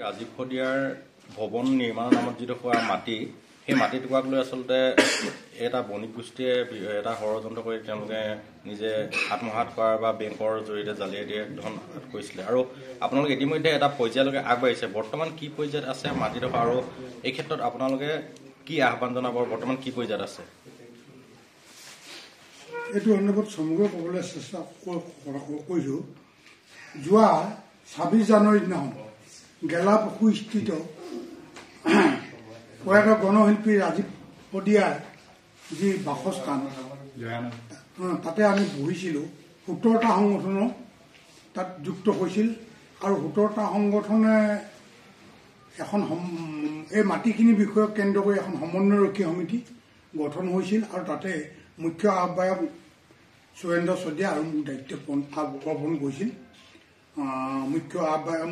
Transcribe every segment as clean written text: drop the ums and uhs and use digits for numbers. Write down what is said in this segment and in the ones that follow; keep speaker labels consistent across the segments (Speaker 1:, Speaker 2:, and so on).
Speaker 1: ৰাজীৱ শদিয়াৰ ভৱন নিৰ্মাণৰ নামত যিটো হোৱা মাটি সেই মাটিটুকুৰাক লৈ আচলতে এটা বণিক গোষ্ঠীয়ে এটা ষড়যন্ত্ৰ কৰি তেওঁলোকে নিজে আত্মসাৎ কৰাৰ বা বেংকৰ জৰিয়তে জালিয়াতি ধন কৰিছিলে আৰু আপোনালোকে ইতিমধ্যে এটা পৰ্যায়লৈকে আগবাঢ়িছে। বৰ্তমান কি পৰ্যায়ত আছে মাটিডোখৰ আৰু এই ক্ষেত্ৰত আপোনালোকে কি আহ্বান জনাব? বৰ্তমান কি পৰ্যায়ত আছে?
Speaker 2: এইটো সন্দৰ্ভত সমগ্ৰ ক'বলৈ চেষ্টা কৰিছোঁ। যোৱা 26 জানুৱাৰীৰ দিনাখন গেলাপুখুৰীস্থিত প্ৰয়াত গণশিল্পী ৰাজীৱ শদিয়াৰ যি বাসস্থান তাতে আমি বহিছিলোঁ। 17টা সংগঠনৰ তাত যুক্ত হৈছিল আৰু 17টা সংগঠনে এখন এই মাটিখিনিৰ বিষয়ক কেন্দ্ৰ কৰি এখন সমন্বয়ৰক্ষী সমিতি গঠন হৈছিল আৰু তাতে মুখ্য আহ্বায়ক সুৰেন্দ্ৰ শদিয়া আৰু মোৰ দায়িত্ব অৰ্পণ কৰিছিল। মুখ্য আহ্বায়ক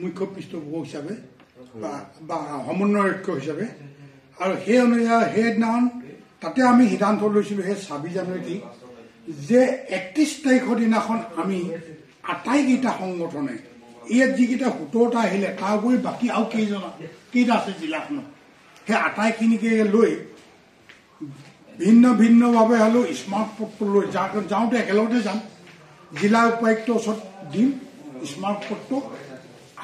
Speaker 2: মুখ্য পৃষ্ঠপোষক হিচাপে বা সমন্বয়ৰক্ষক হিচাপে আৰু সেই অনুযায়ী সেইদিনাখন তাতে আমি সিদ্ধান্ত লৈছিলোঁ সেই 26 জানুৱাৰীত যে 31 তাৰিখৰ দিনাখন আমি আটাইকেইটা সংগঠনে ইয়াত যিকেইটা 17টা আহিলে তাৰ উপৰি বাকী আৰু কেইটা আছে জিলাখনত সেই আটাইখিনিকে লৈ ভিন্ন ভিন্নভাৱে হ'লেও স্মাৰ্ট পত্ৰ লৈ যাওঁতে একেলগতে যাম। জিলা উপায়ুক্তৰ ওচৰত দিম স্মাৰ্ট পত্ৰ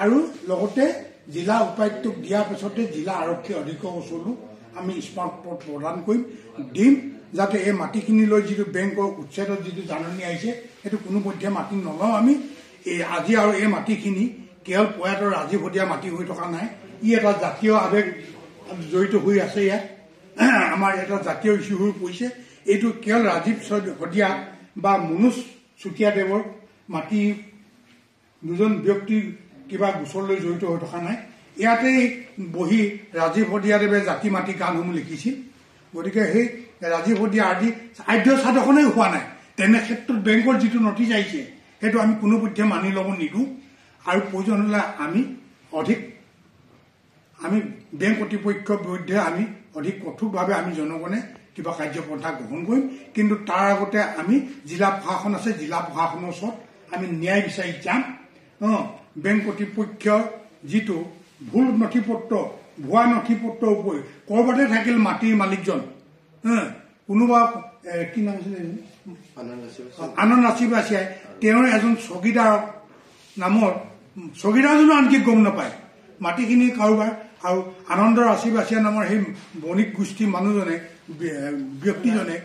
Speaker 2: আৰু লগতে জিলা উপায়ুক্তক দিয়াৰ পিছতে জিলা আৰক্ষী অধীক্ষক ওচৰতো আমি স্মাৰ্ট পত্ৰ প্ৰদান কৰিম দিম যাতে এই মাটিখিনি লৈ যিটো বেংকৰ উচ্ছেদৰ যিটো জাননী আহিছে সেইটো কোনোপধ্যে মাটি নলওঁ আমি। এই আজি আৰু এই মাটিখিনি কেৱল প্ৰয়াত ৰাজীৱ শদিয়া মাটি হৈ থকা নাই, ই এটা জাতীয় আৱেগ জড়িত হৈ আছে। ইয়াত আমাৰ এটা জাতীয় ইছ্যু হৈ পৰিছে। এইটো কেৱল ৰাজীৱ শদিয়া বা মনোজ চুতীয়াদেৱৰ মাটি দুজন ব্যক্তিৰ কিবা গোচৰলৈ জড়িত হৈ থকা নাই। ইয়াতেই বহি ৰাজীৱ শদিয়াদেৱে জাতি মাটি গানসমূহ লিখিছিল। গতিকে সেই ৰাজীৱ শদিয়া আদি আদ্য সাধকনেই হোৱা নাই। তেনে ক্ষেত্ৰত বেংকৰ যিটো নটিচ আহিছে সেইটো আমি কোনোপধ্যে মানি ল'ব নিদিওঁ আৰু প্ৰয়োজন হ'লে আমি বেংক কৰ্তৃপক্ষৰ বিৰুদ্ধে আমি অধিক কঠোৰভাৱে আমি জনগণে কিবা কাৰ্যপন্থা গ্ৰহণ কৰিম। কিন্তু তাৰ আগতে আমি জিলা প্ৰশাসন আছে, জিলা প্ৰশাসনৰ ওচৰত আমি ন্যায় বিচাৰি যাম। বেংক কৰ্তৃপক্ষৰ যিটো ভুল নথিপত্ৰ ভুৱা নথিপত্ৰৰ উপৰি ক'ৰবাতে থাকিল মাটিৰ মালিকজন কোনোবা কি নাম আছিলে আনন্দ ৰাচিবাচিয়াই তেওঁৰ এজন চকীদাৰ নামৰ চকীদাৰজনো আনকি গম নাপায় মাটিখিনি কাৰোবাৰ। আৰু আনন্দ ৰাচিবাচিয়া নামৰ সেই বণিক গোষ্ঠীৰ মানুহজনে ব্যক্তিজনে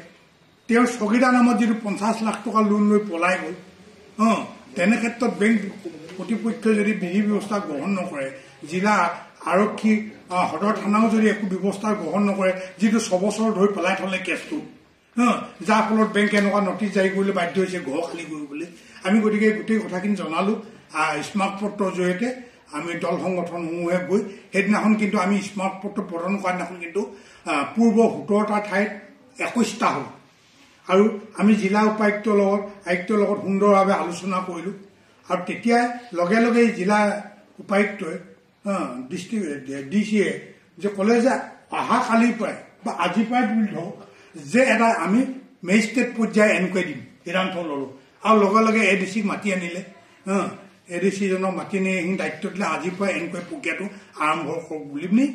Speaker 2: তেওঁৰ চকীদাৰ নামত যিটো 50 লাখ টকা লোন লৈ পলাই গ'ল। তেনে ক্ষেত্ৰত বেংক কৰ্তৃপক্ষই যদি বিধি ব্যৱস্থা গ্ৰহণ নকৰে, জিলা আৰক্ষী সদৰ থানাও যদি একো ব্যৱস্থা গ্ৰহণ নকৰে, যিটো 6 বছৰ ধৰি পেলাই থলে কেছটো, যাৰ ফলত বেংকে এনেকুৱা নটিচ জাৰি কৰিবলৈ বাধ্য হৈছে ঘৰ খালী কৰিবলৈ। আমি গতিকে গোটেই কথাখিনি জনালোঁ স্মাৰ্ট পত্ৰৰ জৰিয়তে। আমি দল সংগঠনসমূহে গৈ সেইদিনাখন কিন্তু আমি স্মাৰ্ট পত্ৰ প্ৰদান কৰা দিনাখন কিন্তু পূৰ্ব 17টা ঠাইত 21টা হ'ল আৰু আমি জিলা উপায়ুক্তৰ লগত সুন্দৰভাৱে আলোচনা কৰিলোঁ আৰু তেতিয়া লগে লগে জিলা উপায়ুক্তই ডিচিয়ে যে ক'লে যে অহা কালিৰ পৰাই বা আজিৰ পৰাই বুলি ধৰক যে এটা আমি মেজিষ্ট্ৰেট পৰ্যায়ে এনকুৱাৰী দিম সিদ্ধান্ত ল'লোঁ আৰু লগে লগে ADCক মাতি আনিলে। ADCজনক মাতি নি দায়িত্ব দিলে আজিৰ পৰা এনকুৱাৰী প্ৰক্ৰিয়াটো আৰম্ভ কৰক বুলি নি।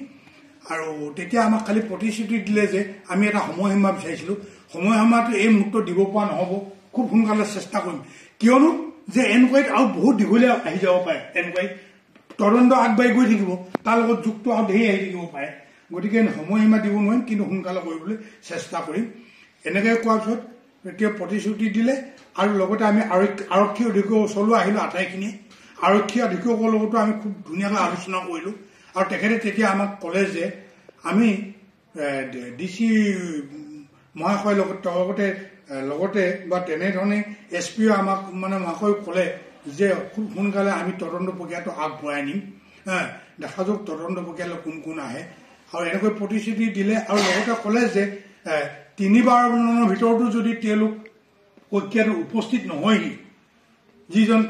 Speaker 2: আৰু তেতিয়া আমাক খালি প্ৰতিশ্ৰুতি দিলে যে আমি এটা সময়সীমা বিচাৰিছিলোঁ, সময়সীমাটো এই মুহূৰ্তত দিব পৰা নহ'ব, খুব সোনকালে চেষ্টা কৰিম। কিয়নো যে এনকুৱাৰীত আৰু বহুত দীঘলীয়া আহি যাব পাৰে, এনকুৱাৰীত তদন্ত আগবাঢ়ি গৈ থাকিব, তাৰ লগত যুক্ত আৰু ধেৰ আহি থাকিব পাৰে। গতিকে সময়সীমা দিব নোৱাৰিম কিন্তু সোনকালে কৰিবলৈ চেষ্টা কৰিম। এনেকৈ কোৱাৰ পিছত এতিয়া প্ৰতিশ্ৰুতি দিলে আৰু লগতে আমি আৰক্ষী অধীক্ষকৰ ওচৰলৈ আহিলোঁ। আটাইখিনিয়ে আৰক্ষী অধীক্ষকৰ লগতো আমি খুব ধুনীয়াকৈ আলোচনা কৰিলোঁ আৰু তেখেতে তেতিয়া আমাক ক'লে যে আমি DC মহাশয়ৰ লগতে বা তেনেধৰণে SPও আমাক মহাশয় ক'লে যে খুব সোনকালে আমি তদন্ত প্ৰক্ৰিয়াটো আগবঢ়াই নিম, দেখা যাওক তদন্ত প্ৰক্ৰিয়ালৈ কোন কোন আহে আৰু এনেকৈ প্ৰতিশ্ৰুতি দিলে আৰু লগতে ক'লে যে 3 মানৰ ভিতৰতো যদি তেওঁলোক প্ৰক্ৰিয়াটো উপস্থিত নহয়হি যিজন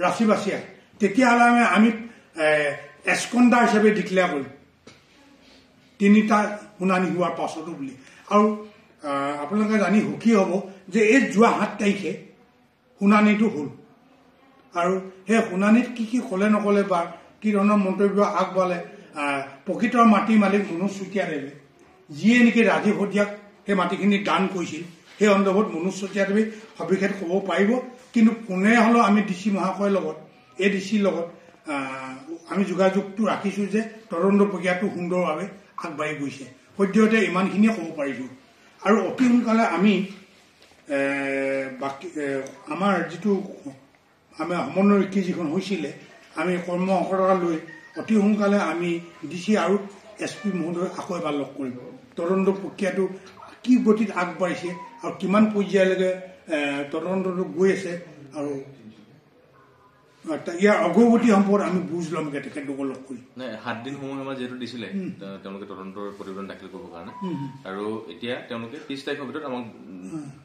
Speaker 2: ৰাচিবাচিয়া, তেতিয়াহ'লে আমি এছকণ্ডাৰ হিচাপে ডিক্লেয়াৰ কৰিম 3টা শুনানি হোৱাৰ পাছতো বুলি। আৰু আপোনালোকে জানি সুখী হ'ব যে এই যোৱা 7 তাৰিখে শুনানিটো হ'ল আৰু সেই শুনানিত কি কি ক'লে নক'লে বা কি ধৰণৰ মন্তব্য আগবঢ়ালে প্ৰকৃত মাটিৰ মালিক মনোজ চুতীয়াদেৱে যিয়ে নেকি ৰাজীৱ শদিয়াক সেই মাটিখিনি দান কৰিছিল সেই সন্দৰ্ভত মনোজ চুতীয়াদেৱে সবিশেষ ক'ব পাৰিব কিন্তু কোনে হ'লেও আমি ডি চি মহাশয়ৰ লগত এই ডি চিৰ লগত আমি যোগাযোগটো ৰাখিছোঁ যে তদন্ত প্ৰক্ৰিয়াটো সুন্দৰভাৱে আগবাঢ়ি গৈছে সদ্যহতে ইমানখিনিয়ে ক'ব পাৰিছোঁ আৰু অতি সোনকালে আমি বাকী আমাৰ যিটো আমাৰ সমন্বয়ৰক্ষী যিখন হৈছিলে আমি কৰ্মকৰ্তা লৈ অতি সোনকালে আমি ডি চি আৰু এছ পি মহোদয় আকৌ এবাৰ লগ কৰিম তদন্ত প্ৰক্ৰিয়াটো কি গতিত আগবাঢ়িছে আৰু কিমান পৰ্যায়লৈকে তদন্তটো গৈ আছে আৰু ইয়াৰ অগ্ৰগতি সম্পৰ্কত আমি বুজ ল'মগৈ তেখেতলোকক লগ কৰি
Speaker 3: 7 দিন সময় আমাৰ যিহেতু দিছিলে তেওঁলোকে তদন্তৰ প্ৰতিবেদন দাখিল কৰিবৰ কাৰণে আৰু এতিয়া তেওঁলোকে 30 তাৰিখৰ ভিতৰত আমাক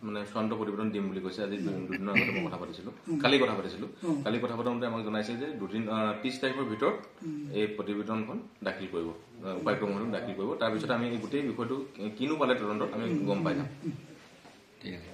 Speaker 3: মানে চূড়ান্ত প্ৰতিবেদন দিম বুলি কৈছে আজি দুদিনৰ আগতে মই কথা পাতিছিলোঁ কালি কথা পাতোঁতে আমাক জনাইছে যে 30 তাৰিখৰ ভিতৰত এই প্ৰতিবেদনখন দাখিল কৰিব উপায়ুক্ত মহোদয়ক দাখিল কৰিব তাৰপিছত আমি গোটেই বিষয়টো কিনো পালে তদন্তত আমি গম পাই যাম ঠিক আছে